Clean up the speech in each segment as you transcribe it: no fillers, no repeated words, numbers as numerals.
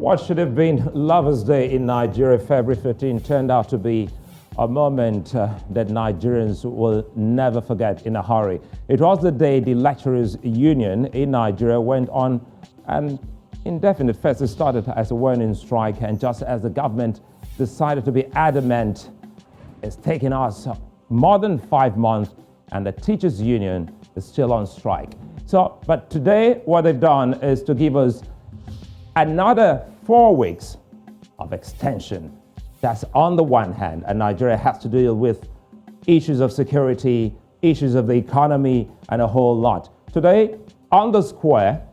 What should have been Lovers' Day in Nigeria, February 15, turned out to be a moment that Nigerians will never forget in a hurry. It was the day the lecturers' union in Nigeria went on an indefinite fest. It started as a warning strike, and just as the government decided to be adamant, it's taken us more than 5 months, and the teachers' union is still on strike. But today, what they've done is to give us another 4 weeks of extension. That's on the one hand, and Nigeria has to deal with issues of security, issues of the economy, and a whole lot. Today, on the square,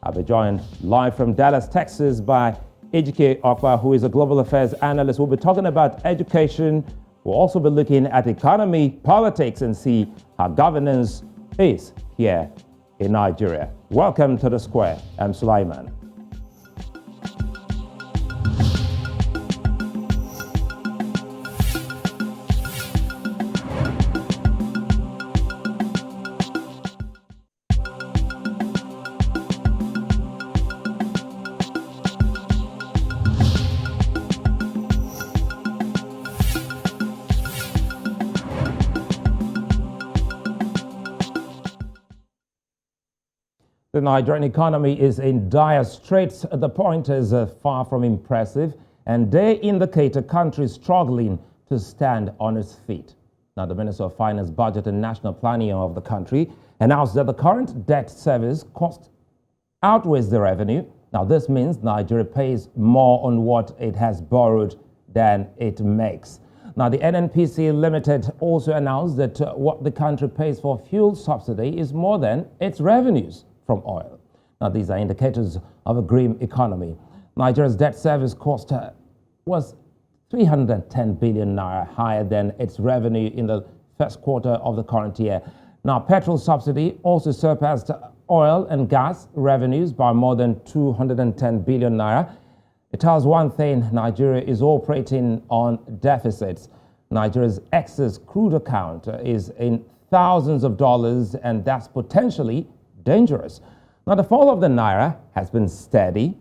I'll be joined live from Dallas, Texas by Ejike Okpa, who is a global affairs analyst. We'll be talking about education. We'll also be looking at economy, politics, and see how governance is here in Nigeria. Welcome to the square. I'm Sulaiman. The Nigerian economy is in dire straits. The point is far from impressive, and they indicate a country struggling to stand on its feet. Now, the Minister of Finance, Budget and National Planning of the country announced that the current debt service cost outweighs the revenue. Now, this means Nigeria pays more on what it has borrowed than it makes. Now, the NNPC Limited also announced that what the country pays for fuel subsidy is more than its revenues from oil. Now, these are indicators of a grim economy. Nigeria's debt service cost was 310 billion naira higher than its revenue in the first quarter of the current year. Now, petrol subsidy also surpassed oil and gas revenues by more than 210 billion naira. It tells one thing: Nigeria is operating on deficits. Nigeria's excess crude account is in thousands of dollars, and that's potentially dangerous. Now, the fall of the naira has been steady.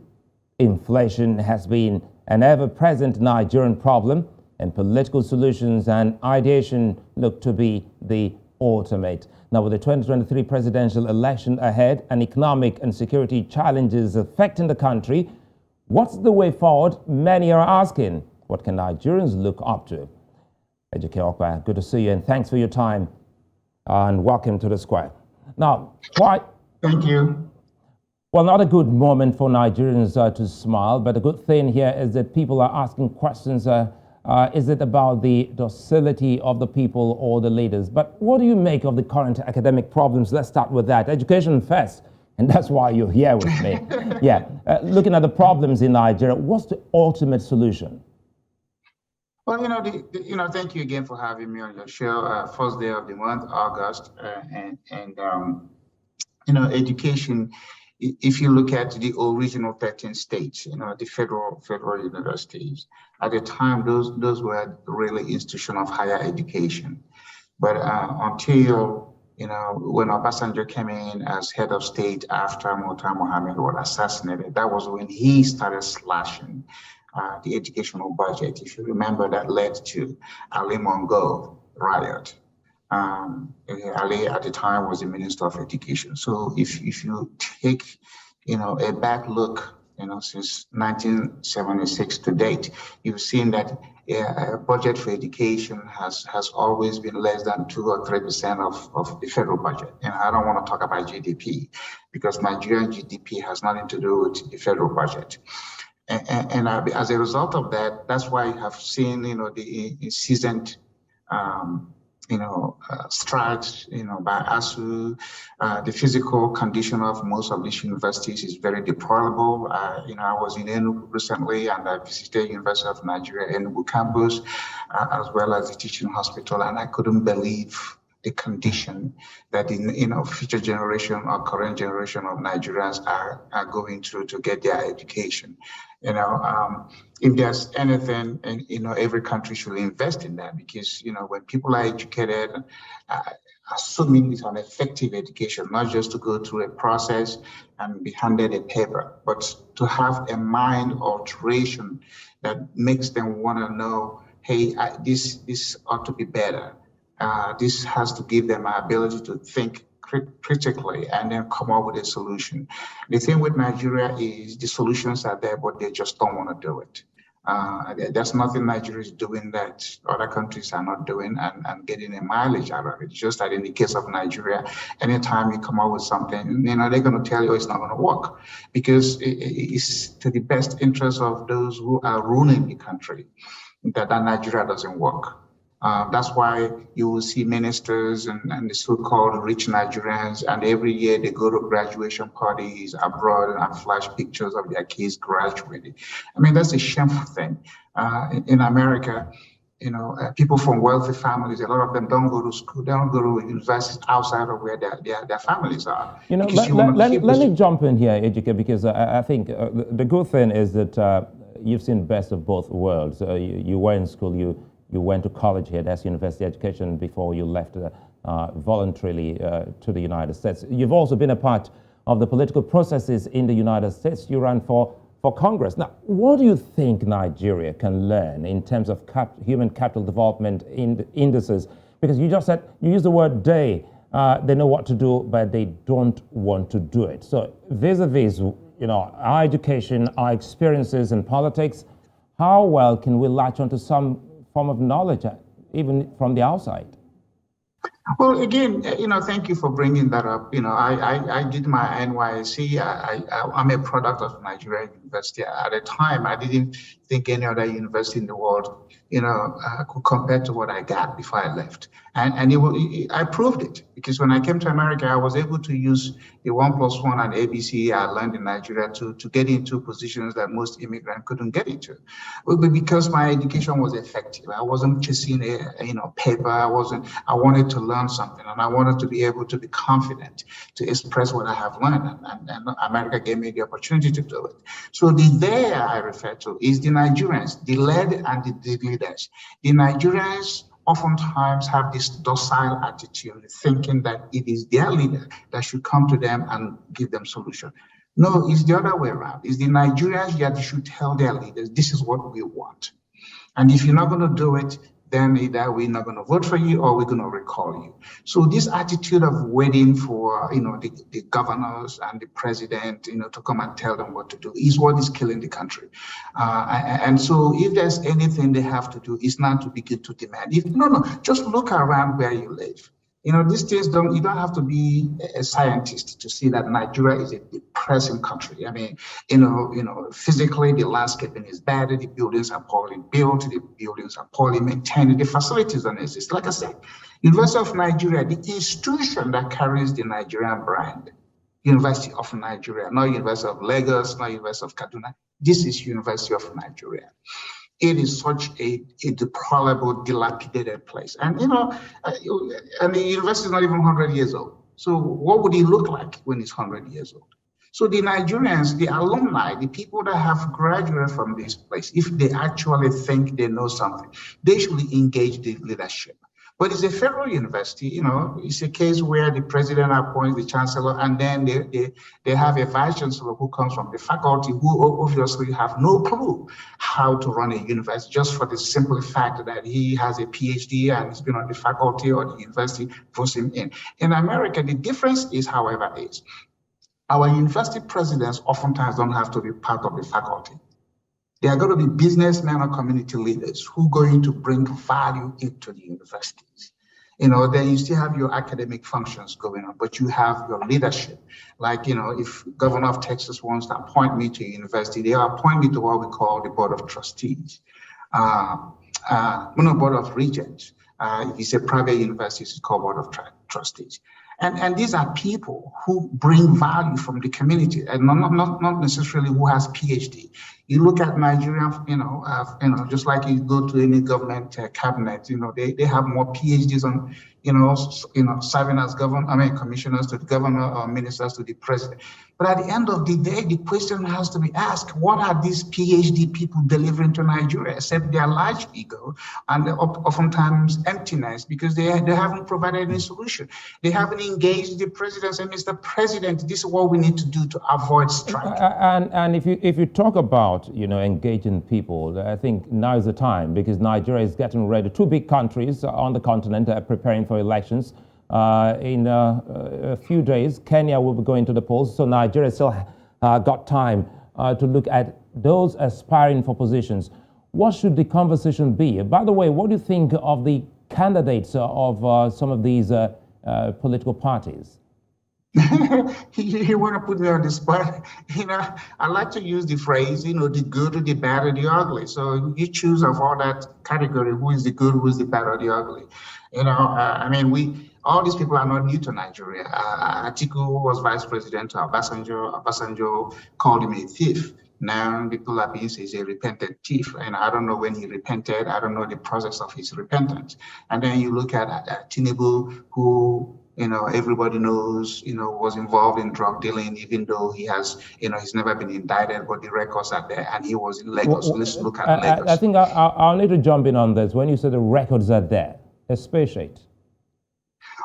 Inflation has been an ever-present Nigerian problem, and political solutions and ideation look to be the ultimate. Now, with the 2023 presidential election ahead and economic and security challenges affecting the country, what's the way forward? Many are asking. What can Nigerians look up to? Ejike Okpa, good to see you, and thanks for your time, and welcome to the square. Now, Thank you. Well, not a good moment for Nigerians to smile, but the good thing here is that people are asking questions. Is it about the docility of the people or the leaders? But what do you make of the current academic problems? Let's start with that. Education first, and that's why you're here with me. Looking at the problems in Nigeria, what's the ultimate solution? Well, thank you again for having me on your show. First day of the month, August, education. If you look at the original 13 states, the federal universities, at the time, those were really institutions of higher education. But until, when Obasanjo came in as head of state after Murtala Mohammed was assassinated, that was when he started slashing the educational budget. If you remember, that led to Ali Mongo riot. Ali at the time was the Minister of Education. So if you take, a back look, since 1976 to date, you've seen that budget for education has always been less than 2 or 3% of the federal budget. And I don't want to talk about GDP, because Nigerian GDP has nothing to do with the federal budget. And as a result of that, that's why you have seen, the incessant strikes, by ASU. The physical condition of most of these universities is very deplorable. I was in Enugu recently, and I visited University of Nigeria Enugu campus, as well as the teaching hospital, and I couldn't believe the condition that future generation or current generation of Nigerians are going through to get their education. If there's anything, and every country should invest in that, because when people are educated, assuming it's an effective education, not just to go through a process and be handed a paper, but to have a mind alteration that makes them want to know, hey, this ought to be better. This has to give them an ability to think critically and then come up with a solution. The thing with Nigeria is the solutions are there, but they just don't want to do it. There's nothing Nigeria is doing that other countries are not doing and getting a mileage out of it. Just that in the case of Nigeria, anytime you come up with something, they're going to tell you it's not going to work because it's to the best interest of those who are ruling the country that Nigeria doesn't work. That's why you will see ministers and the so-called rich Nigerians, and every year they go to graduation parties abroad and flash pictures of their kids graduating. I mean, that's a shameful thing. In America, people from wealthy families, a lot of them don't go to school, they don't go to universities outside of where their families are. Let me jump in here, Ejike, because I think the good thing is that you've seen best of both worlds. You were in school, you went to college here, that's university education, before you left voluntarily to the United States. You've also been a part of the political processes in the United States. You ran for Congress. Now, what do you think Nigeria can learn in terms of human capital development indices? Because you just said, you used the word they know what to do, but they don't want to do it. So vis-a-vis, our education, our experiences in politics, how well can we latch onto some form of knowledge, even from the outside? Well, again, thank you for bringing that up. I did my NYSC. I'm a product of Nigerian University. At the time, I didn't think any other university in the world, could compare to what I got before I left. And I proved it, because when I came to America, I was able to use the 1+1 and ABC I learned in Nigeria to get into positions that most immigrants couldn't get into. But because my education was effective, I wasn't chasing a paper. I wanted to learn something, and I wanted to be able to be confident to express what I have learned. And America gave me the opportunity to do it. So the there I refer to is the Nigerians, the led and the leaders. The Nigerians oftentimes have this docile attitude, thinking that it is their leader that should come to them and give them solution. No, it's the other way around. It's the Nigerians that should tell their leaders, this is what we want. And if you're not going to do it, then either we're not going to vote for you or we're going to recall you. So this attitude of waiting for, the governors and the president, to come and tell them what to do is what is killing the country. And so if there's anything they have to do, it's not to begin to demand. Just look around where you live. These things you don't have to be a scientist to see that Nigeria is a depressing country. I mean, physically the landscaping is bad, the buildings are poorly built, the buildings are poorly maintained, the facilities don't exist. Like I said, University of Nigeria, the institution that carries the Nigerian brand, University of Nigeria, not University of Lagos, not University of Kaduna. This is University of Nigeria. It is such a deplorable, dilapidated place. And, the university is not even 100 years old. So what would it look like when it's 100 years old? So the Nigerians, the alumni, the people that have graduated from this place, if they actually think they know something, they should engage the leadership. But it's a federal university, it's a case where the president appoints the chancellor, and then they have a vice chancellor who comes from the faculty, who obviously have no clue how to run a university, just for the simple fact that he has a PhD and he's been on the faculty or the university puts him in. In America, the difference is, however, our university presidents oftentimes don't have to be part of the faculty. They are going to be businessmen or community leaders who are going to bring value into the universities. Then you still have your academic functions going on, but you have your leadership. Like, if Governor of Texas wants to appoint me to a university, they appoint me to what we call the Board of Trustees, Board of Regents. If it's a private university, it's called Board of Trustees. And these are people who bring value from the community, and not necessarily who has PhD. You look at Nigeria, just like you go to any government cabinet, they have more PhDs on, serving as commissioners to the governor or ministers to the president. But at the end of the day, the question has to be asked, what are these PhD people delivering to Nigeria, except their large ego and oftentimes emptiness, because they haven't provided any solution. They haven't engaged the president and Mr. President, this is what we need to do to avoid strike. And if you talk about, engaging people, I think now is the time, because Nigeria is getting ready. Two big countries on the continent are preparing for elections. In a few days, Kenya will be going to the polls, so Nigeria still got time to look at those aspiring for positions. What should the conversation be? By the way, what do you think of the candidates of some of these political parties? You want to put me on the spot? I like to use the phrase, the good, the bad, and the ugly. So you choose of all that category, who is the good, who is the bad, or the ugly. All these people are not new to Nigeria. Atiku was vice president of Obasanjo. Obasanjo called him a thief. Now people are being said he's a repentant thief, and I don't know when he repented. I don't know the process of his repentance. And then you look at Tinubu, who everybody knows, was involved in drug dealing, even though he has, he's never been indicted, but the records are there, and he was in Lagos. Let's look at Lagos. I think I'll need to jump in on this. When you say the records are there, expatiate.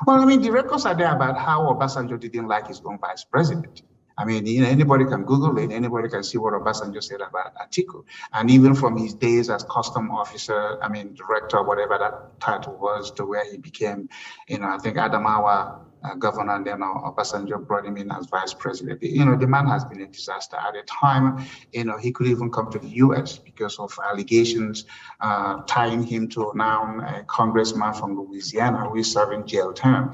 Well, the records are there about how Obasanjo didn't like his own vice president. Anybody can Google it. Anybody can see what Obasanjo said about Atiku. And even from his days as custom officer, director, whatever that title was, to where he became, I think Adamu governor, and then Obasanjo brought him in as vice president. The man has been a disaster. At the time, he could even come to the U.S. because of allegations tying him to now a congressman from Louisiana who is serving jail term,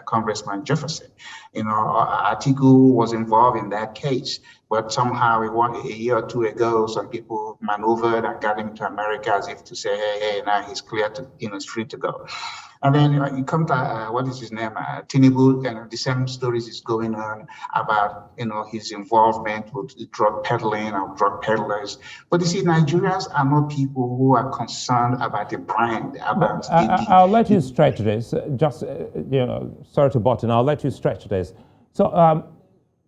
Congressman Jefferson. Atiku was involved in that case, but somehow a year or two ago, some people maneuvered and got him to America as if to say, hey, now he's clear to, he's free to go. And then you come to, what is his name, Tinubu, and the same stories is going on about, his involvement with drug peddling or drug peddlers. But you see, Nigerians are not people who are concerned about the brand. I'll let you stretch this. Just, sorry to butt in, I'll let you stretch this. So,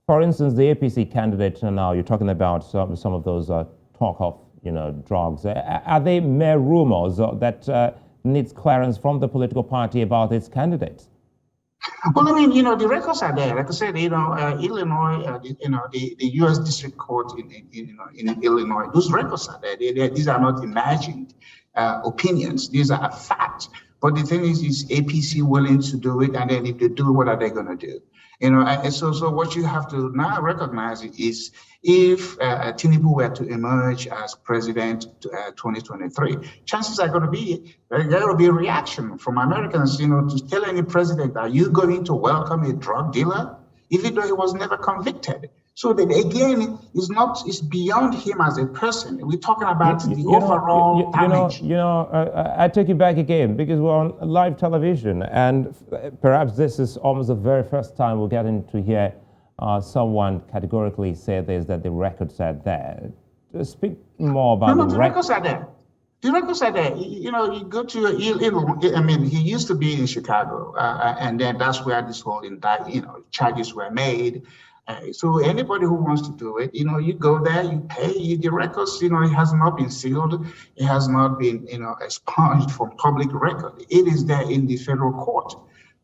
for instance, the APC candidate now, you're talking about some of those talk of, drugs. Are they mere rumors that needs clearance from the political party about its candidates? Well, the records are there. Like I said, Illinois, the U.S. District Court in Illinois, those records are there. These are not imagined opinions. These are facts. But the thing is APC willing to do it? And then if they do, what are they going to do? And so what you have to now recognize is if Tinubu were to emerge as president 2023, chances are going to be there will be a reaction from Americans, to tell any president, are you going to welcome a drug dealer, even though he was never convicted? So that again, it's beyond him as a person. We're talking about the overall damage. I take you back again because we're on live television, and perhaps this is almost the very first time we're getting to hear someone categorically say this, that the records are there. Speak more about the records are there. The records are there. You go to, he used to be in Chicago, and then that's where this whole charges were made. So anybody who wants to do it, you go there, you pay the records, it has not been sealed. It has not been, expunged from public record. It is there in the federal court.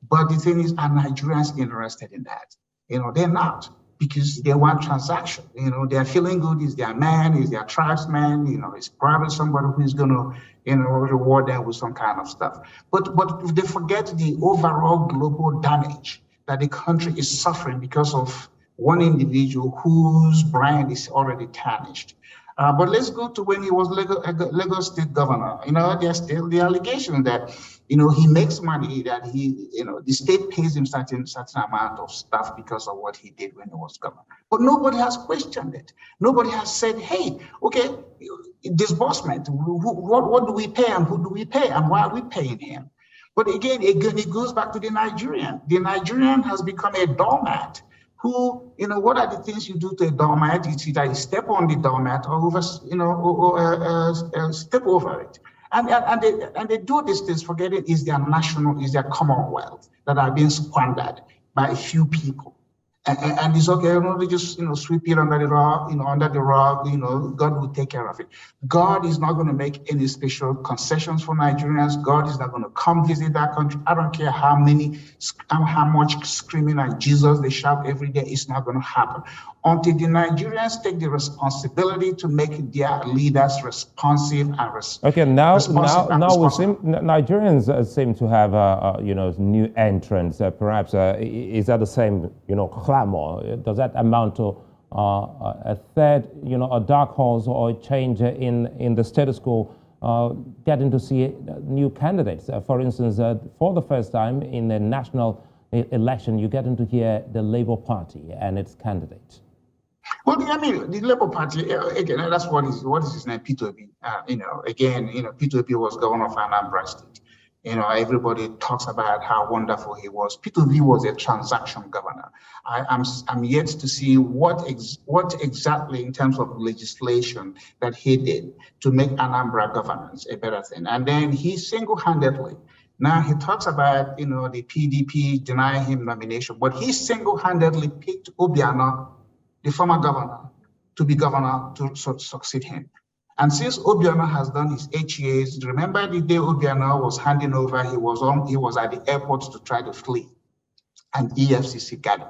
But the thing is, are Nigerians interested in that? They're not, because they want transaction. They're feeling good. Is their man, is their tribesman, it's probably somebody who's going to, reward them with some kind of stuff. But they forget the overall global damage that the country is suffering because of one individual whose brand is already tarnished. But let's go to when he was Lagos State governor. There's still the allegation that, he makes money, that the state pays him certain amount of stuff because of what he did when he was governor. But nobody has questioned it. Nobody has said, hey, okay, disbursement, what do we pay and who do we pay and why are we paying him? But again, it goes back to the Nigerian. The Nigerian has become a doormat. Who, what are the things you do to a doormat? It's either you step on the doormat or step over it. And they do these things, forgetting is their commonwealth that are being squandered by a few people. And it's okay, they just sweep it under the rug, God will take care of it. God is not going to make any special concessions for Nigerians. God is not going to come visit that country. I don't care how much screaming at Jesus they shout every day. It's not going to happen until the Nigerians take the responsibility to make their leaders responsive and okay. Now we seem Nigerians seem to have new entrants. Perhaps is that the same clamor? Does that amount to a third, a dark horse or a change in the status quo? Getting to see new candidates. For instance, for the first time in a national election, you get to hear the Labour Party and its candidate. Well, I mean, the Labour Party, again, that's what is his name, Peter Obi. Peter Obi was governor of Anambra State. Everybody talks about how wonderful he was. Peter Obi was a transaction governor. I'm yet to see what exactly in terms of legislation that he did to make Anambra governance a better thing. And then he single-handedly, now he talks about, the PDP denying him nomination, but he single-handedly picked Obiano, the former governor, to be governor to succeed him. And since Obiano has done his 8 years, remember the day Obiano was handing over, he was at the airport to try to flee, and EFCC got him.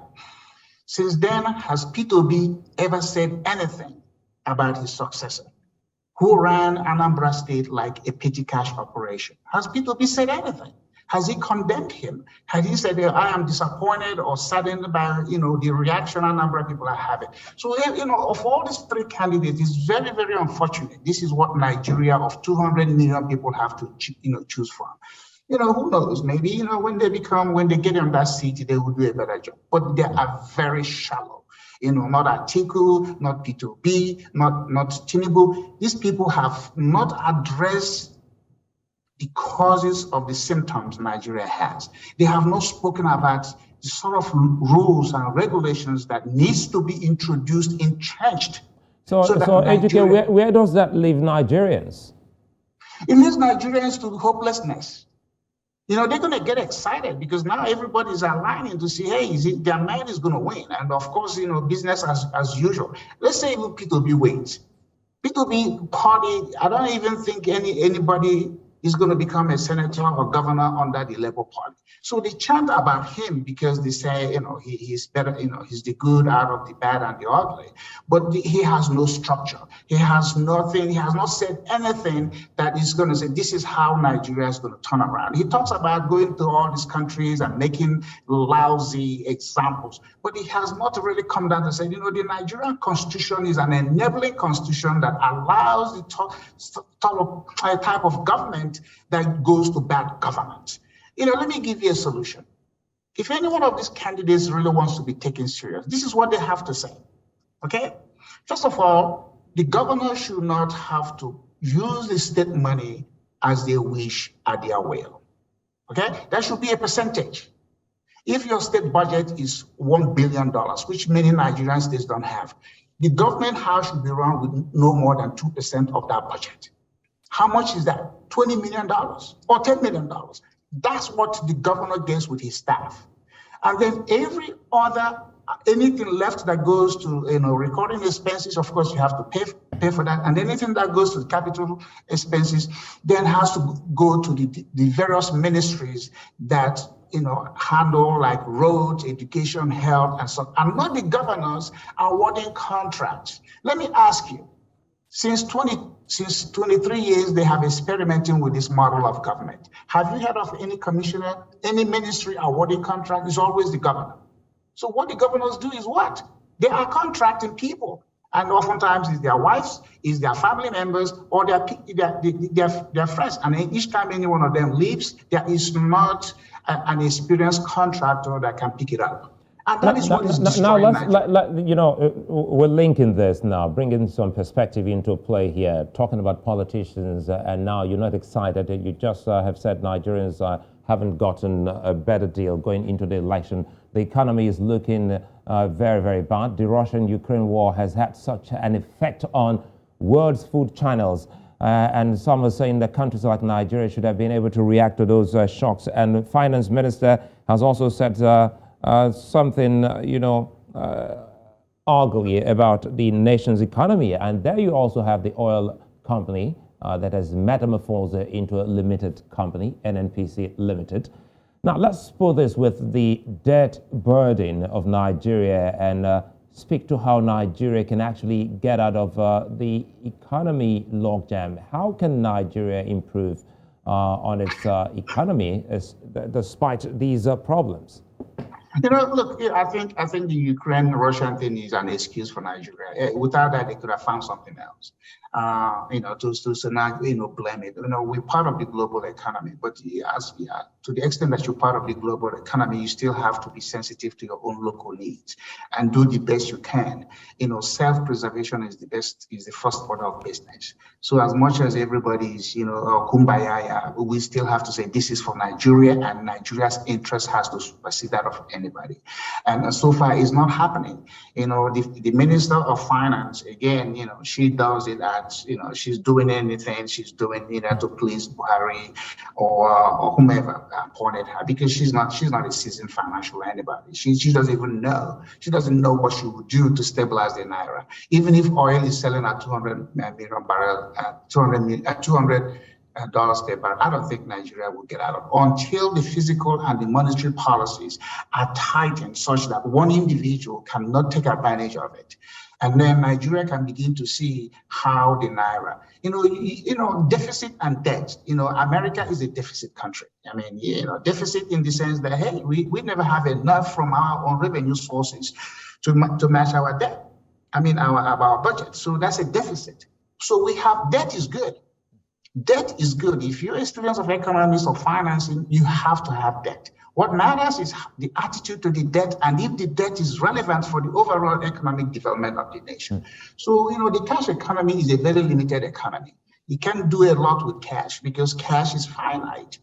Since then, has Peter Obi ever said anything about his successor, who ran Anambra State like a petty cash operation? Has Peter Obi said anything? Has he condemned him? Has he said, I am disappointed or saddened by, the reaction Anambra people are having? So, of all these three candidates, it's very, very unfortunate. This is what Nigeria of 200 million people have to, choose from. Who knows? Maybe, when they get on that seat, they will do a better job. But they are very shallow. Not Atiku, not P2B, not Tinubu. These people have not addressed the causes of the symptoms Nigeria has. They have not spoken about the sort of rules and regulations that needs to be introduced, entrenched. So Ejike, where does that leave Nigerians? It leaves Nigerians to hopelessness. They're going to get excited because now everybody's aligning to see, hey, their man is going to win. And of course, business as usual. Let's say even P2B wins. P2B party, I don't even think anybody is going to become a senator or governor under the Labour Party. So they chant about him because they say, he's better, he's the good out of the bad and the ugly. But he has no structure. He has nothing. He has not said anything that is going to say, this is how Nigeria is going to turn around. He talks about going to all these countries and making lousy examples. But he has not really come down to say, the Nigerian constitution is an enabling constitution that allows the type of government that goes to bad government. Let me give you a solution. If any one of these candidates really wants to be taken serious, this is what they have to say, okay? First of all, the governor should not have to use the state money as they wish at their will, okay? There should be a percentage. If your state budget is $1 billion, which many Nigerian states don't have, the government house should be run with no more than 2% of that budget. How much is that? $20 million or $10 million. That's what the governor gets with his staff. And then every other, anything left that goes to recurring expenses, of course, you have to pay for that. And anything that goes to capital expenses then has to go to the various ministries that handle like roads, education, health, and so on. And not the governors awarding contracts. Let me ask you, since 23 years, they have experimenting with this model of government. Have you heard of any commissioner, any ministry awarding contract? It's always the governor. So what the governors do is what? They are contracting people. And oftentimes it's their wives, it's their family members, or their friends. And each time any one of them leaves, there is not an experienced contractor that can pick it up. And that is what is destroying Nigeria. We're linking this now, bringing some perspective into play here, talking about politicians, and now you're not excited. You just have said Nigerians haven't gotten a better deal going into the election. The economy is looking very, very bad. The Russian-Ukraine war has had such an effect on world's food channels. And some are saying that countries like Nigeria should have been able to react to those shocks. And the finance minister has also said something, ugly about the nation's economy. And there you also have the oil company that has metamorphosed into a limited company, NNPC Limited. Now, let's put this with the debt burden of Nigeria and speak to how Nigeria can actually get out of the economy logjam. How can Nigeria improve on its economy despite these problems? Look, I think the Ukraine-Russian thing is an excuse for Nigeria. Without that, they could have found something else. To now, blame it. We're part of the global economy, but to the extent that you're part of the global economy, you still have to be sensitive to your own local needs and do the best you can. Self-preservation is the first order of business. So as much as everybody is, kumbaya, we still have to say this is for Nigeria, and Nigeria's interest has to supersede that of anybody. And so far, it's not happening. The Minister of Finance, again, she does it at, she's doing anything she's doing to please Buhari or whomever appointed her, because she's not a seasoned financial anybody. She doesn't even know. She doesn't know what she would do to stabilize the naira. Even if oil is selling at 200 million barrel, $200 per barrel, I don't think Nigeria will get out of it until the physical and the monetary policies are tightened such that one individual cannot take advantage of it. And then Nigeria can begin to see how the naira, deficit and debt. America is a deficit country. I mean, deficit in the sense that, hey, we never have enough from our own revenue sources to match our debt. I mean, our budget. So that's a deficit. So we have debt is good. Debt is good. If you're a student of economics or financing, you have to have debt. What matters is the attitude to the debt, and if the debt is relevant for the overall economic development of the nation. So, the cash economy is a very limited economy. You can't do a lot with cash because cash is finite,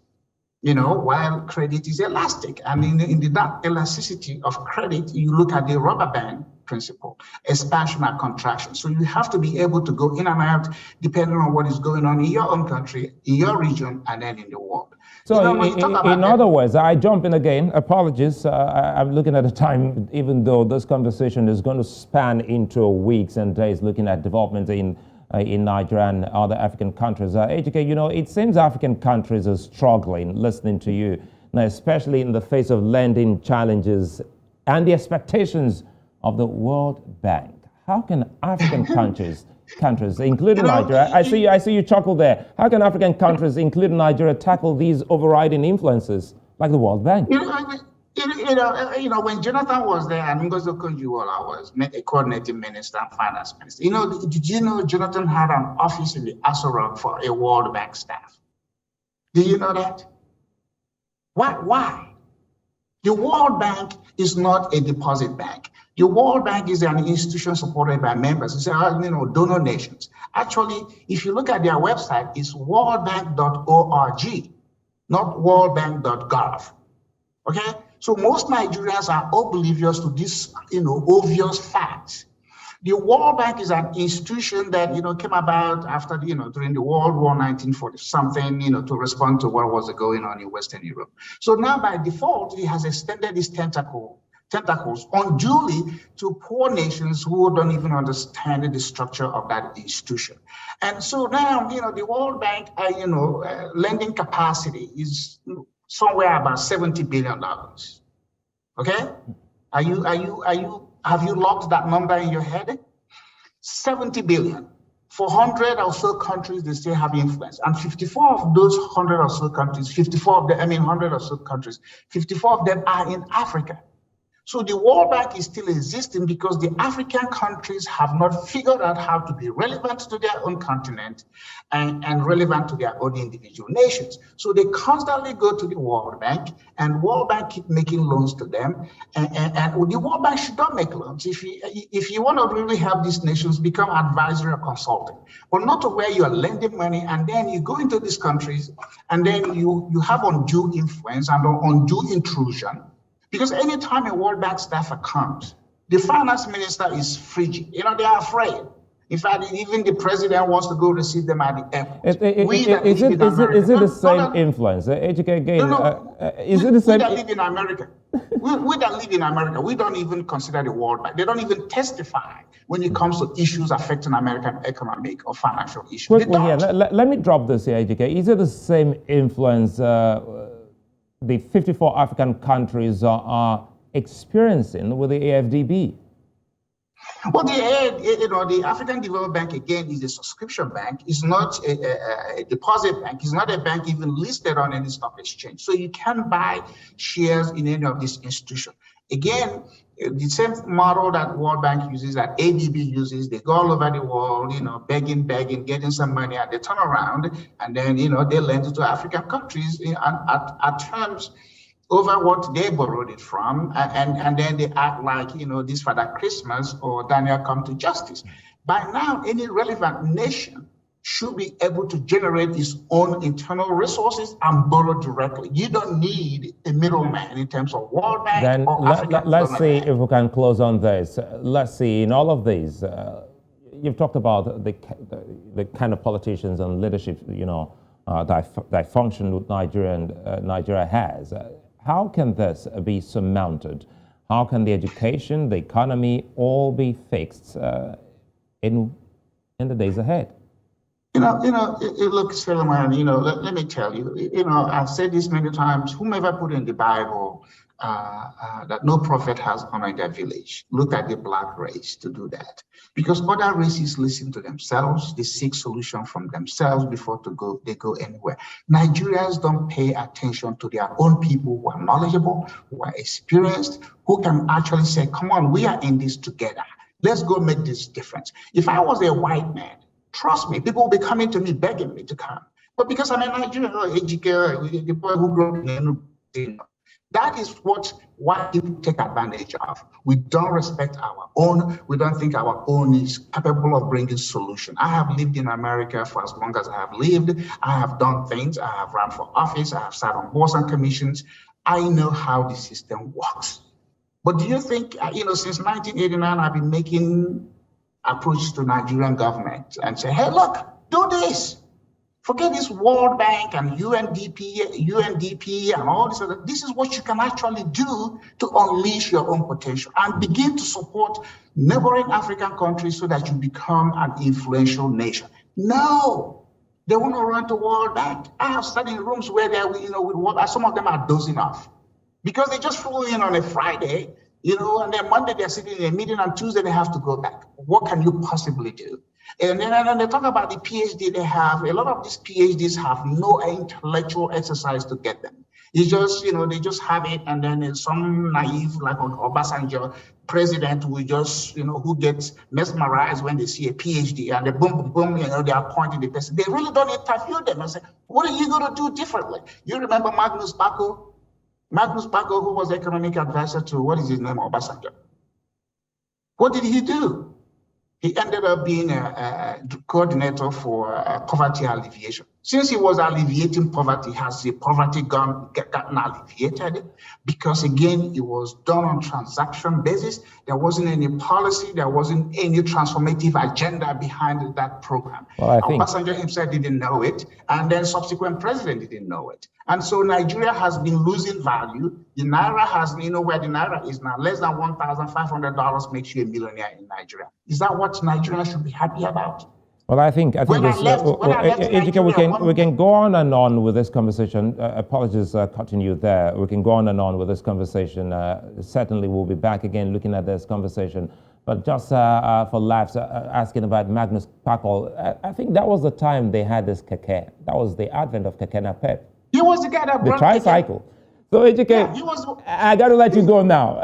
while credit is elastic. And in that elasticity of credit, you look at the rubber band principle, expansion and contraction. So you have to be able to go in and out depending on what is going on in your own country, in your region, and then in the world. So in other words, I jump in again, apologies, I'm looking at the time, even though this conversation is going to span into weeks and days, looking at developments in Nigeria and other African countries. Ejike, it seems African countries are struggling, listening to you, now, especially in the face of lending challenges and the expectations of the World Bank. How can African countries, including Nigeria, I see you chuckle there. How can African countries, including Nigeria, tackle these overriding influences like the World Bank? When Jonathan was there and Ngozi Okonjo-Iweala was a coordinating minister and finance minister, did you know Jonathan had an office in the Aso Rock for a World Bank staff? Did you know that? Why? The World Bank is not a deposit bank. The World Bank is an institution supported by members. It's donor nations. Actually, if you look at their website, it's worldbank.org, not worldbank.gov. Okay? So most Nigerians are oblivious to this, obvious facts. The World Bank is an institution that, came about after, during the World War 1940 something, to respond to what was going on in Western Europe. So now by default, it has extended its tentacles unduly to poor nations who don't even understand the structure of that institution. And so now, the World Bank, lending capacity is somewhere about $70 billion. Okay? Have you locked that number in your head? 70 billion. For 100 or so countries, they still have influence. And 54 of those 100 or so countries, 100 or so countries, 54 of them are in Africa. So the World Bank is still existing because the African countries have not figured out how to be relevant to their own continent and relevant to their own individual nations. So they constantly go to the World Bank, and World Bank keep making loans to them. And the World Bank should not make loans. If you want to really help these nations, become advisory or consulting, but not to where you are lending money and then you go into these countries and then you have undue influence and undue intrusion. Because anytime a World Bank staffer comes, the finance minister is frigid. They are afraid. In fact, even the president wants to go receive them at the airport. Is it the same influence? Ejike, again, is it the same? We that live in America, we that live in America, we don't even consider the World Bank. They don't even testify when it comes to issues affecting American economic or financial issues. Let me drop this here, Ejike. Is it the same influence the 54 African countries are experiencing with the AFDB? Well, the African Development Bank, again, is a subscription bank. It's not a deposit bank. It's not a bank even listed on any stock exchange. So you can buy shares in any of these institutions. Again, the same model that World Bank uses, that ADB uses. They go all over the world, begging, getting some money, and they turn around, and then, they lend it to African countries at terms over what they borrowed it from, and then they act like, this Father Christmas or Daniel come to justice. By now, any relevant nation should be able to generate its own internal resources and borrow directly. You don't need a middleman in terms of World Bank then or African let's see if we can close on this. Let's see, in all of these, you've talked about the kind of politicians and leadership, that function with Nigeria has. How can this be surmounted? How can the education, the economy, all be fixed in the days ahead? Look, Sulaiman, let me tell you, I've said this many times, whomever put in the Bible that no prophet has honor in their village, look at the black race to do that. Because other races listen to themselves, they seek solution from themselves before they go anywhere. Nigerians don't pay attention to their own people who are knowledgeable, who are experienced, who can actually say, come on, we are in this together. Let's go make this difference. If I was a white man, trust me, people will be coming to me begging me to come. But because I'm a Nigerian, Ejike, the boy who grew up in Enugu, that is what white people take advantage of. We don't respect our own. We don't think our own is capable of bringing solution. I have lived in America for as long as I have lived. I have done things. I have run for office. I have sat on boards and commissions. I know how the system works. But do you think, since 1989, I've been making approaches to Nigerian government and say, hey, look, do this. Forget this World Bank and UNDP and all this other. This is what you can actually do to unleash your own potential and begin to support neighboring African countries so that you become an influential nation. No, they want to run to World Bank. I have studied in rooms where they're, with some of them are dozing off because they just flew in on a Friday, and then Monday they're sitting in a meeting, and Tuesday they have to go back. What can you possibly do? And then they talk about the PhD they have. A lot of these PhDs have no intellectual exercise to get them. It's just, they just have it, and then some naive, like Obasanjo, president will just, who gets mesmerized when they see a PhD, and they boom, boom, they are pointing the person. They really don't interview them and say, what are you going to do differently? You remember Magnus Bako? Magnus Bako, who was economic advisor to, what is his name, Obasanjo? What did he do? He ended up being a coordinator for poverty alleviation. Since he was alleviating poverty, has the poverty gotten alleviated? Because again, it was done on transaction basis. There wasn't any policy. There wasn't any transformative agenda behind that program. Well, Obasanjo himself didn't know it, and then subsequent president didn't know it. And so Nigeria has been losing value. The Naira has, where the Naira is now, less than $1,500 makes you a millionaire in Nigeria. Is that what Nigerians should be happy about? Well, I think this, Ejike, we can go on and on with this conversation. Apologies cutting you there. We can go on and on with this conversation. Certainly we'll be back again looking at this conversation. But just for laughs, asking about Magnus Bako, I think that was the time they had this keke. That was the advent of keke napep. He was the guy that brought the tricycle. So, Ejike, I got to let you go now.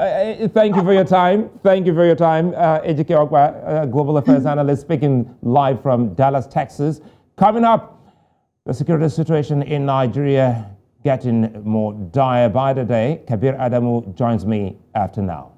Thank you for your time. Thank you for your time. Ejike Okpa, Global Affairs Analyst, speaking live from Dallas, Texas. Coming up, the security situation in Nigeria getting more dire by the day. Kabir Adamu joins me after now.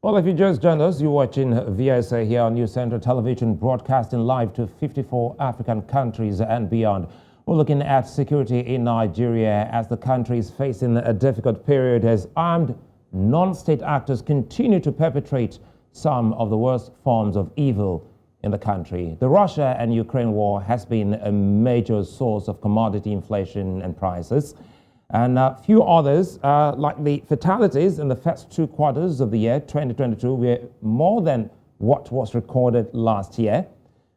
Well, if you just joined us, you're watching VSA here on News Central Television, broadcasting live to 54 African countries and beyond. We're looking at security in Nigeria as the country is facing a difficult period as armed non-state actors continue to perpetrate some of the worst forms of evil in the country. The Russia and Ukraine war has been a major source of commodity inflation and prices. And a few others, like the fatalities in the first 2 quarters of the year 2022, were more than what was recorded last year.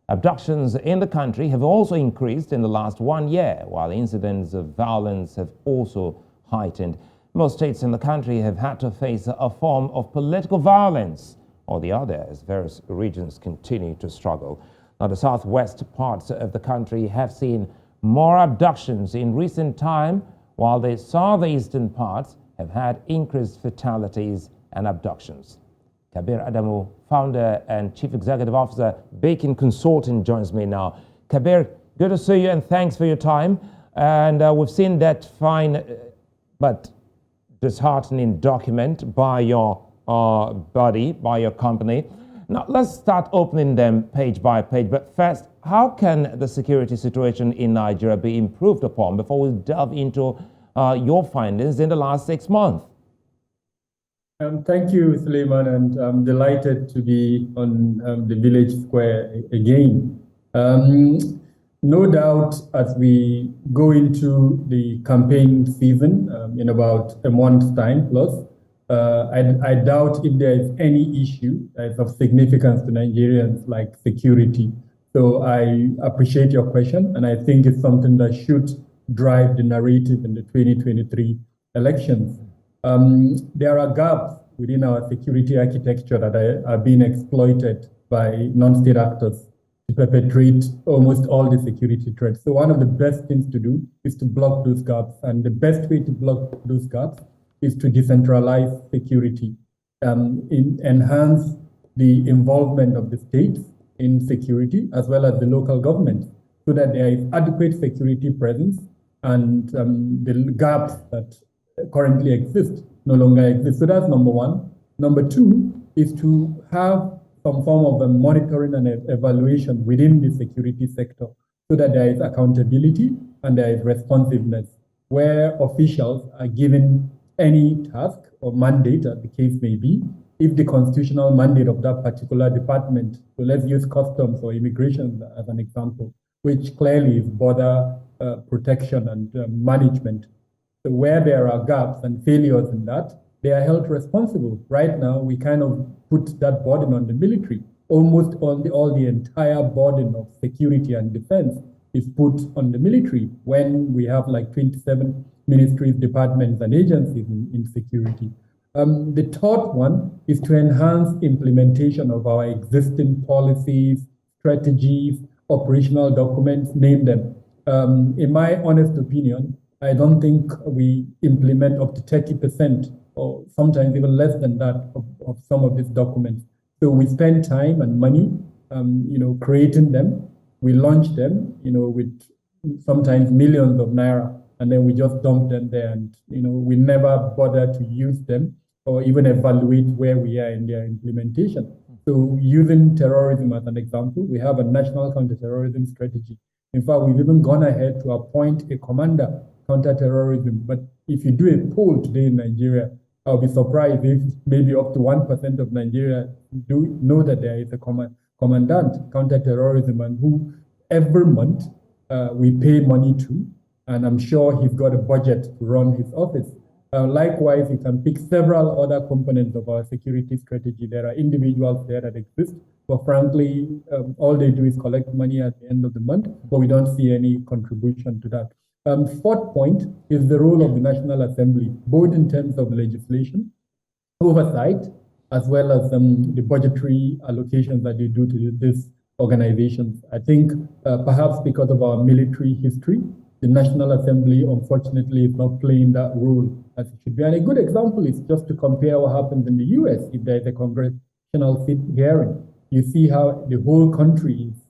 Abductions in the country have also increased in the last 1 year, while incidents of violence have also heightened. Most states in the country have had to face a form of political violence or the other, as various regions continue to struggle. Now, the southwest parts of the country have seen more abductions in recent time, while the southeastern parts have had increased fatalities and abductions. Kabir Adamu, founder and chief executive officer, Beacon Consulting, joins me now. Kabir, good to see you and thanks for your time. And we've seen that fine but disheartening document by your by your company. Now, let's start opening them page by page. But first, how can the security situation in Nigeria be improved upon before we delve into your findings in the last 6 months? Thank you, Sulaiman, and I'm delighted to be on the Village Square again. No doubt, as we go into the campaign season in about a month's time plus, I doubt if there is any issue that is of significance to Nigerians like security. So I appreciate your question, and I think it's something that should drive the narrative in the 2023 elections. There are gaps within our security architecture that are being exploited by non-state actors to perpetrate almost all the security threats. So one of the best things to do is to block those gaps, and the best way to block those gaps is to decentralize security, enhance the involvement of the states in security as well as the local government, so that there is adequate security presence and the gaps that currently exist no longer exist. So that's number one. Number two is to have some form of a monitoring and evaluation within the security sector, so that there is accountability and there is responsiveness, where officials are given any task or mandate, as the case may be, if the constitutional mandate of that particular department, so let's use customs or immigration as an example, which clearly is border protection and management. So where there are gaps and failures in that, they are held responsible. Right now, we kind of put that burden on the military. Almost all the entire burden of security and defense is put on the military when we have like 27 ministries, departments, and agencies in security. The third one is to enhance implementation of our existing policies, strategies, operational documents, name them. In my honest opinion, I don't think we implement up to 30% or sometimes even less than that of some of these documents. So we spend time and money, creating them. We launch them, with sometimes millions of naira, and then we just dump them there, and we never bother to use them or even evaluate where we are in their implementation. So using terrorism as an example, we have a national counterterrorism strategy. In fact, we've even gone ahead to appoint a commander counterterrorism. But if you do a poll today in Nigeria, I'll be surprised if maybe up to 1% of Nigeria do know that there is a commandant counterterrorism, and who every month we pay money to, and I'm sure he's got a budget to run his office. Likewise, you can pick several other components of our security strategy. There are individuals there that exist, but frankly, all they do is collect money at the end of the month, but we don't see any contribution to that. Fourth point is the role of the National Assembly, both in terms of legislation, oversight, as well as the budgetary allocations that they do to these organizations. I think perhaps because of our military history, the National Assembly, unfortunately, is not playing that role as it should be. And a good example is just to compare what happens in the US. If there's a congressional seat hearing, you see how the whole country is,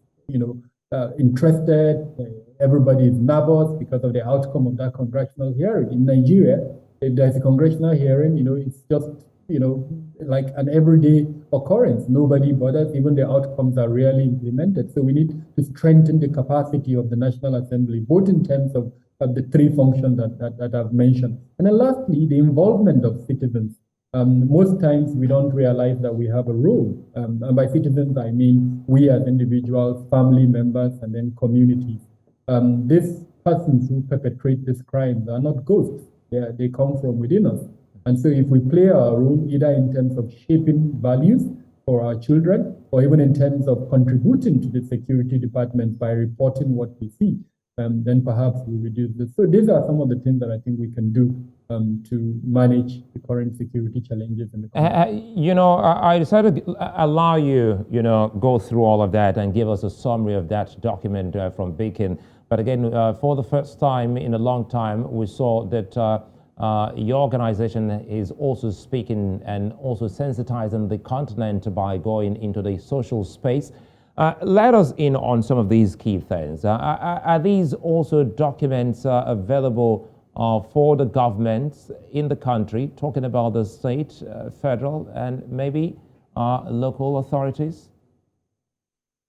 interested. Everybody is nervous because of the outcome of that congressional hearing. In Nigeria, if there's a congressional hearing, it's just like an everyday occurrence. Nobody bothers, even the outcomes are rarely implemented. So we need to strengthen the capacity of the National Assembly, both in terms of the three functions that I've mentioned. And then lastly, the involvement of citizens. Most times we don't realize that we have a role. And by citizens, I mean we as individuals, family members, and then communities. These persons who perpetrate these crimes are not ghosts. They come from within us. And so if we play our role, either in terms of shaping values for our children, or even in terms of contributing to the security department by reporting what we see, then perhaps we reduce this. So these are some of the things that I think we can do to manage the current security challenges in the country. I decided to allow you, go through all of that and give us a summary of that document from Beacon. But again, for the first time in a long time, we saw that your organization is also speaking and also sensitizing the continent by going into the social space. Let us in on some of these key things. Are these also documents available for the governments in the country, talking about the state, federal, and maybe local authorities?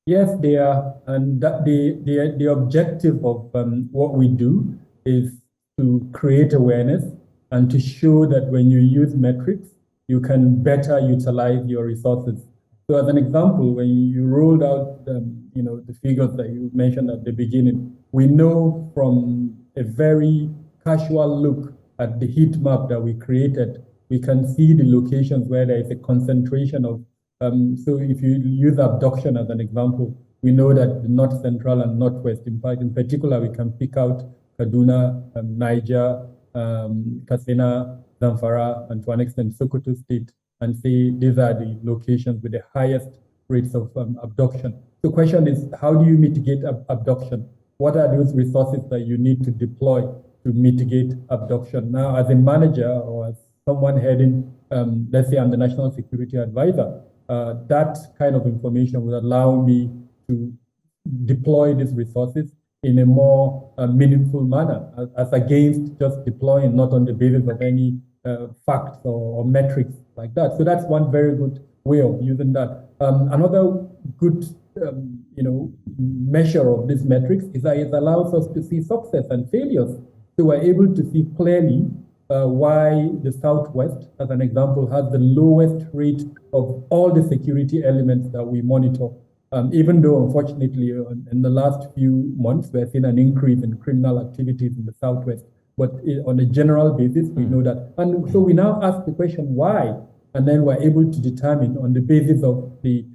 Yes, they are. And the objective of what we do is to create awareness and to show that when you use metrics, you can better utilize your resources. So as an example, when you rolled out the figures that you mentioned at the beginning, we know from a very casual look at the heat map that we created, we can see the locations where there is a concentration of, so if you use abduction as an example, we know that the North Central and Northwest, in fact, in particular, we can pick out Kaduna, Niger, Katsina, Zamfara, and to an extent Sokoto State, and say these are the locations with the highest rates of abduction. The question is, how do you mitigate abduction? What are those resources that you need to deploy to mitigate abduction? Now, as a manager or as someone heading, let's say I'm the National Security Advisor, that kind of information would allow me to deploy these resources in a more meaningful manner, as against just deploying not on the basis of any facts or metrics like that. So that's one very good way of using that. Another good measure of these metrics is that it allows us to see success and failures. So we're able to see clearly why the Southwest, as an example, has the lowest rate of all the security elements that we monitor. Even though, unfortunately, in the last few months, we've seen an increase in criminal activities in the Southwest. But on a general basis, we know that. And so we now ask the question, why? And then we're able to determine on the basis of the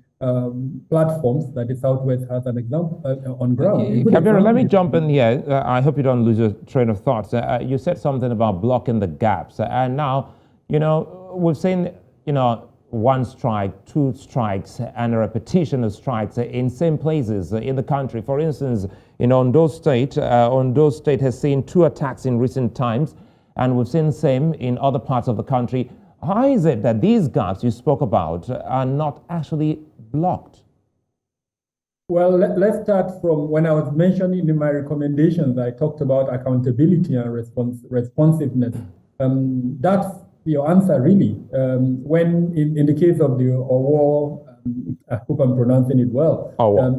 platforms that the Southwest has an example on ground. Kabir, let me jump in here. I hope you don't lose your train of thoughts. You said something about blocking the gaps. And now, we've seen, one strike, two strikes, and a repetition of strikes in same places in the country. For instance, in Ondo State has seen 2 attacks in recent times, and we've seen the same in other parts of the country. How is it that these gaps you spoke about are not actually blocked? Well, let's start from when I was mentioning in my recommendations, I talked about accountability and responsiveness. That's your answer, really. When in the case of the Owo, I hope I'm pronouncing it well,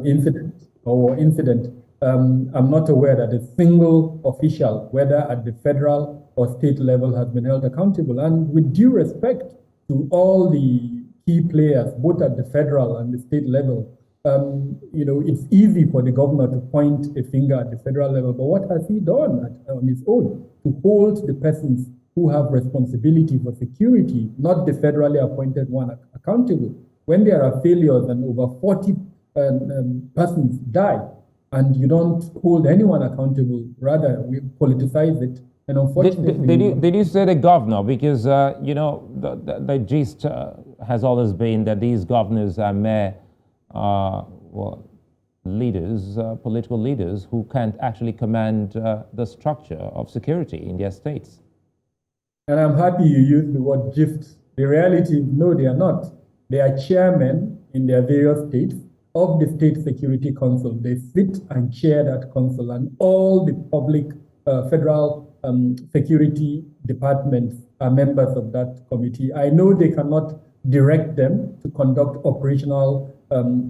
incident, I'm not aware that a single official, whether at the federal or state level, has been held accountable. And with due respect to all the key players, both at the federal and the state level, it's easy for the governor to point a finger at the federal level, but what has he done on his own to hold the persons who have responsibility for security, not the federally appointed one, accountable? When there are failures and over 40 persons die, and you don't hold anyone accountable, rather we politicize it. And unfortunately, did you say the governor? Because the gist has always been that these governors are mere leaders, political leaders who can't actually command the structure of security in their states. And I'm happy you used the word gift. The reality is, no, they are not. They are chairmen in their various states of the State Security Council. They sit and chair that council, and all the public federal security departments are members of that committee. I know they cannot direct them to conduct operational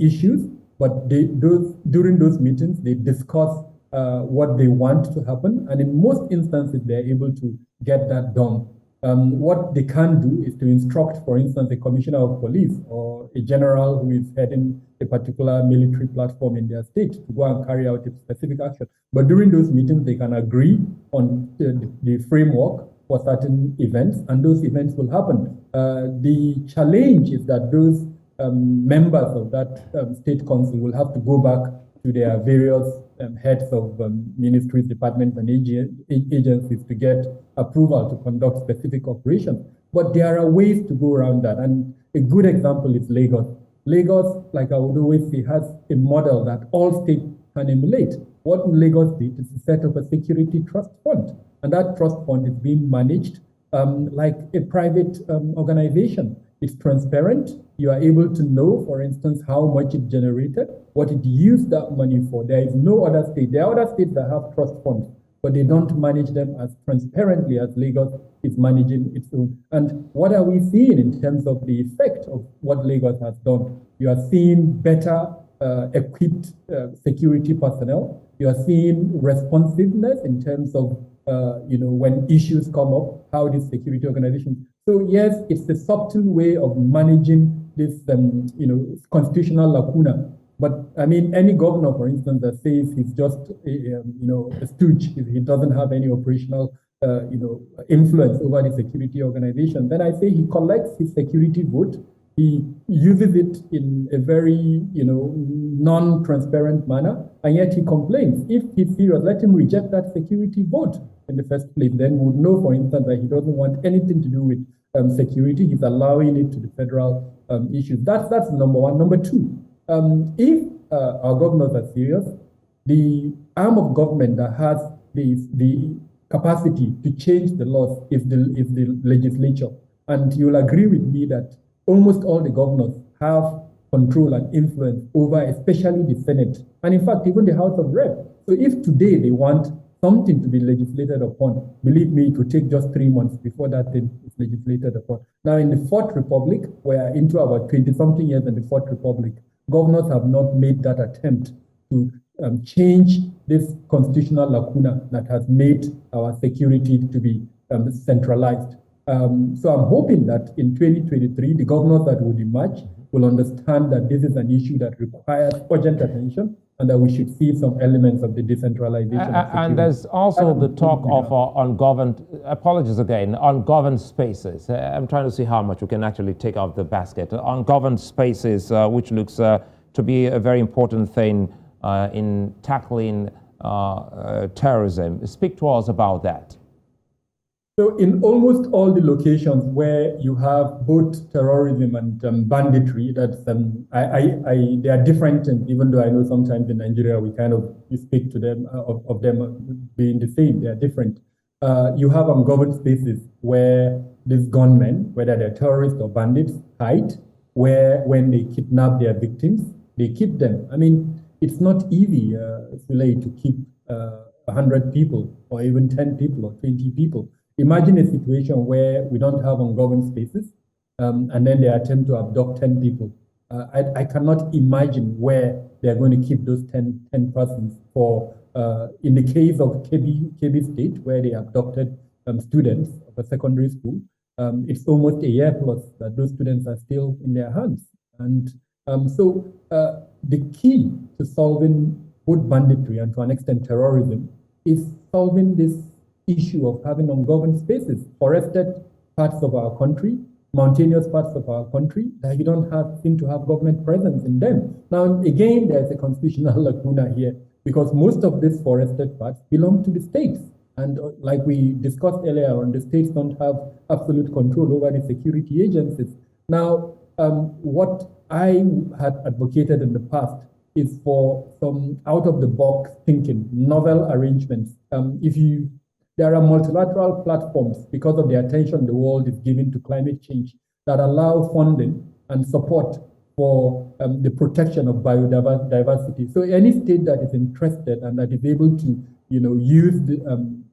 issues, but during those meetings, they discuss what they want to happen, and in most instances, they're able to get that done. What they can do is to instruct, for instance, a commissioner of police or a general who is heading a particular military platform in their state to go and carry out a specific action. But during those meetings, they can agree on the framework for certain events, and those events will happen. The challenge is that those members of that state council will have to go back to their various heads of ministries, departments, and agencies to get approval to conduct specific operations. But there are ways to go around that. And a good example is Lagos. Lagos, like I would always say, has a model that all states can emulate. What Lagos did is to set up a security trust fund. And that trust fund is being managed like a private organization. It's transparent. You are able to know, for instance, how much it generated, what it used that money for. There is no other state. There are other states that have trust funds, but they don't manage them as transparently as Lagos is managing its own. And what are we seeing in terms of the effect of what Lagos has done? You are seeing better equipped security personnel. You are seeing responsiveness in terms of when issues come up, how these security organizations. So yes, it's a subtle way of managing this, constitutional lacuna. But I mean, any governor, for instance, that says he's just, a stooge, he doesn't have any operational, influence over the security organization, then I say he collects his security vote. He uses it in a very, non-transparent manner, and yet he complains. If he's serious, let him reject that security vote in the first place. Then we would know, for instance, that he doesn't want anything to do with security. He's allowing it to the federal issues. That's number one. Number two, if our governors are serious, the arm of government that has the capacity to change the laws is the legislature. And you'll agree with me that almost all the governors have control and influence over, especially the Senate, and in fact, even the House of Reps. So if today they want something to be legislated upon, believe me, it will take just 3 months before that thing is legislated upon. Now, in the Fourth Republic, we're into about 20-something years in the Fourth Republic, governors have not made that attempt to change this constitutional lacuna that has made our security to be centralized. So I'm hoping that in 2023, the governors that would emerge will understand that this is an issue that requires urgent attention and that we should see some elements of the decentralization. And there's also the talk of ungoverned, apologies again, ungoverned spaces. I'm trying to see how much we can actually take out the basket. Ungoverned spaces, which looks to be a very important thing in tackling terrorism. Speak to us about that. So in almost all the locations where you have both terrorism and banditry, that's they are different, and even though I know sometimes in Nigeria we speak to them of them being the same, they are different. You have ungoverned spaces where these gunmen, whether they're terrorists or bandits, hide, where when they kidnap their victims, they keep them. I mean, it's not easy, Sulay, to keep 100 people or even 10 people or 20 people. Imagine a situation where we don't have ungoverned spaces, and then they attempt to abduct 10 people. I cannot imagine where they're going to keep those 10 persons for, in the case of Kabir State, where they abducted students of a secondary school, it's almost a year plus that those students are still in their hands. And so the key to solving both banditry and to an extent terrorism is solving this issue of having ungoverned spaces, forested parts of our country, mountainous parts of our country, that you don't seem to have government presence in them. Now, again, there's a constitutional lacuna here, because most of these forested parts belong to the states. And like we discussed earlier on, the states don't have absolute control over the security agencies. Now, what I had advocated in the past is for some out-of-the-box thinking, novel arrangements. There are multilateral platforms, because of the attention the world is giving to climate change, that allow funding and support for the protection of biodiversity. So any state that is interested and that is able to, use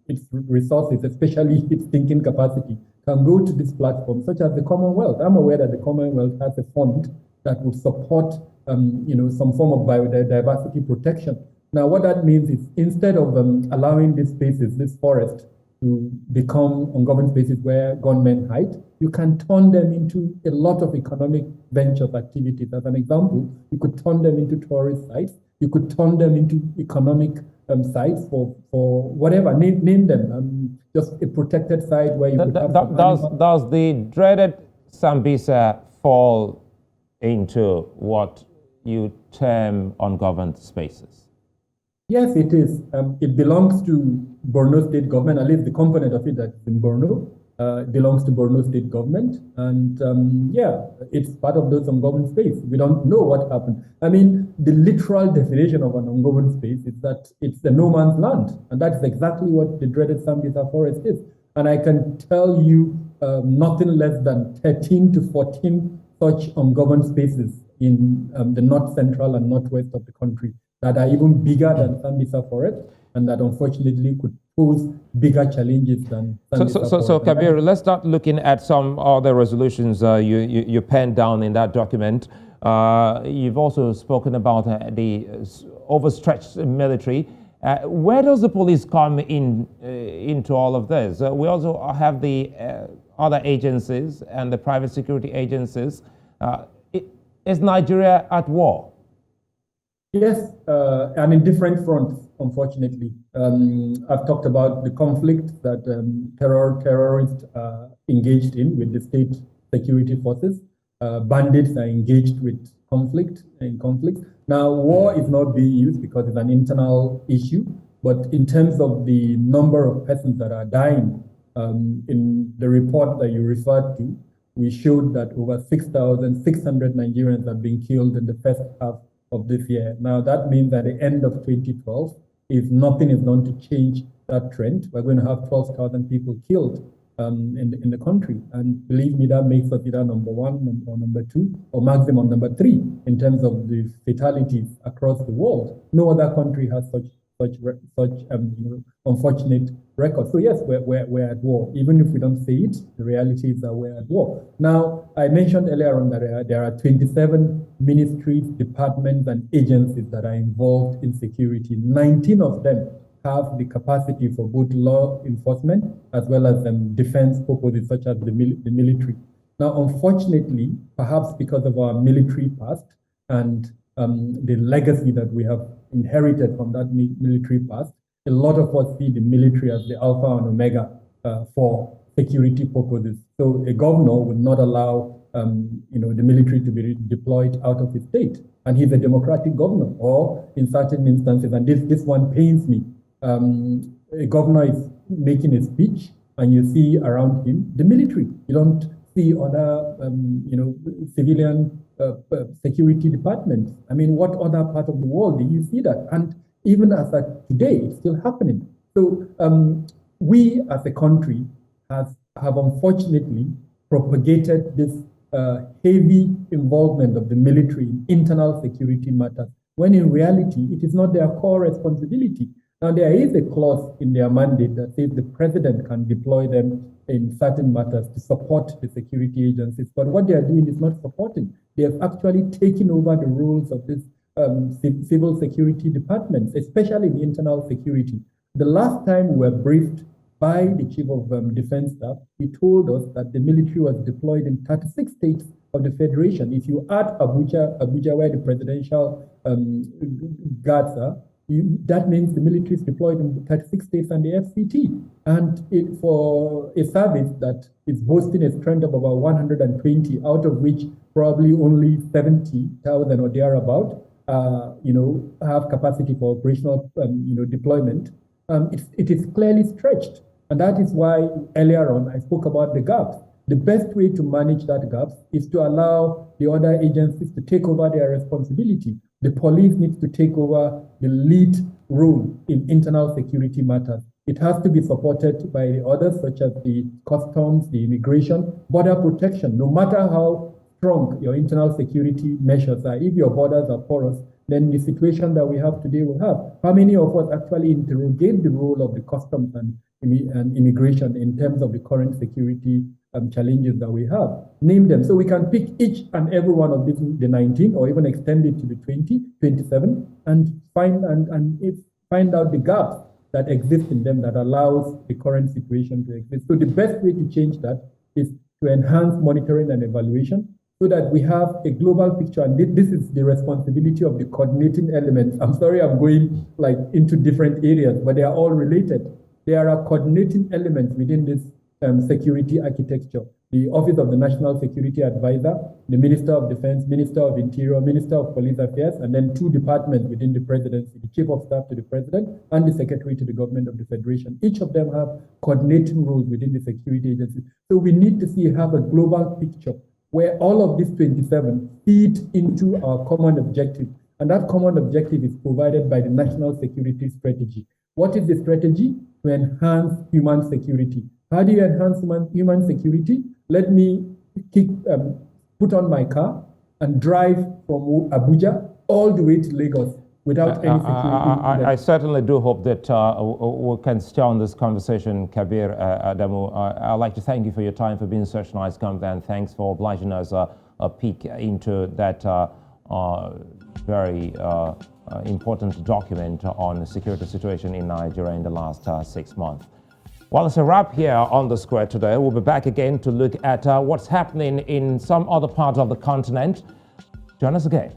its resources, especially its thinking capacity, can go to this platform, such as the Commonwealth. I'm aware that the Commonwealth has a fund that would support some form of biodiversity protection. Now, what that means is instead of allowing these spaces, this forest, to become ungoverned spaces where gunmen hide, you can turn them into a lot of economic ventures activities. As an example, you could turn them into tourist sites. You could turn them into economic sites for whatever, name them. Just a protected site where you could have does the dreaded Sambisa fall into what you term ungoverned spaces? Yes, it is. It belongs to Borno State government, at least the component of it that's in Borno belongs to Borno State government. And yeah, it's part of those ungoverned space. We don't know what happened. I mean, the literal definition of an ungoverned space is that it's the no man's land. And that's exactly what the dreaded Sambisa forest is. And I can tell you nothing less than 13 to 14 such ungoverned spaces in the north central and northwest of the country that are even bigger than Sambisa forest, and that unfortunately could pose bigger challenges than Sambisa forest. So Kabir, let's start looking at some other resolutions you penned down in that document. You've also spoken about the overstretched military. Where does the police come into all of this? We also have the other agencies and the private security agencies. Is Nigeria at war? Yes, and in different fronts, unfortunately. I've talked about the conflict that terrorists are engaged in with the state security forces. Bandits are engaged with conflict. Now, war is not being used because it's an internal issue, but in terms of the number of persons that are dying, in the report that you referred to, we showed that over 6,600 Nigerians have been killed in the first half of this year. Now, that means at the end of 2012, if nothing is done to change that trend, we're going to have 12,000 people killed in the country. And believe me, that makes us either number one or number two, or maximum number three in terms of the fatalities across the world. No other country has such unfortunate records. So yes, we're at war. Even if we don't say it, the reality is that we're at war. Now, I mentioned earlier on that there are 27 ministries, departments, and agencies that are involved in security. 19 of them have the capacity for both law enforcement as well as defense purposes, such as the military. Now, unfortunately, perhaps because of our military past and the legacy that we have inherited from that military past, a lot of us see the military as the alpha and omega for security purposes. So a governor would not allow the military to be deployed out of his state, and he's a democratic governor. Or in certain instances, and this one pains me, a governor is making a speech, and you see around him the military. You don't see other civilian security departments. I mean, what other part of the world do you see that? And even as of today, it's still happening. So we as a country have unfortunately propagated this heavy involvement of the military in internal security matters, when in reality, it is not their core responsibility. Now, there is a clause in their mandate that says the president can deploy them in certain matters to support the security agencies. But what they are doing is not supporting. They have actually taken over the roles of these civil security departments, especially the internal security. The last time we were briefed by the Chief of Defense Staff, he told us that the military was deployed in 36 states of the Federation. If you add Abuja, where the presidential guards are, that means the military is deployed in 36 states and the FCT. And for a service that is boasting a strength of about 120, out of which probably only 70,000 or thereabout, have capacity for operational, deployment, it is clearly stretched. And that is why earlier on I spoke about the gaps. The best way to manage that gap is to allow the other agencies to take over their responsibility. The police needs to take over the lead role in internal security matters. It has to be supported by the others, such as the customs, the immigration, border protection. No matter how strong your internal security measures are, if your borders are porous, then the situation that we have today will have. How many of us actually interrogate the role of the customs and immigration in terms of the current security challenges that we have? Name them. So we can pick each and every one of these, the 19, or even extend it to the 20, 27, and find out the gaps that exist in them that allows the current situation to exist. So the best way to change that is to enhance monitoring and evaluation so that we have a global picture. And this is the responsibility of the coordinating elements. I'm sorry I'm going into different areas, but they are all related. There are coordinating elements within this security architecture. The Office of the National Security Advisor, the Minister of Defense, Minister of Interior, Minister of Police Affairs, and then 2 departments within the presidency, the Chief of Staff to the President and the Secretary to the Government of the Federation. Each of them have coordinating roles within the security agency. So we need to have a global picture where all of these 27 feed into our common objective. And that common objective is provided by the National Security Strategy. What is the strategy? To enhance human security. How do you enhance human security? Let me put on my car and drive from Abuja all the way to Lagos without any security. I certainly do hope that we can stay on this conversation, Kabir, Adamu. I'd like to thank you for your time, for being such a nice comment, and thanks for obliging us a peek into that very important document on the security situation in Nigeria in the last 6 months. Well, it's a wrap here on The Square today. We'll be back again to look at what's happening in some other parts of the continent. Join us again.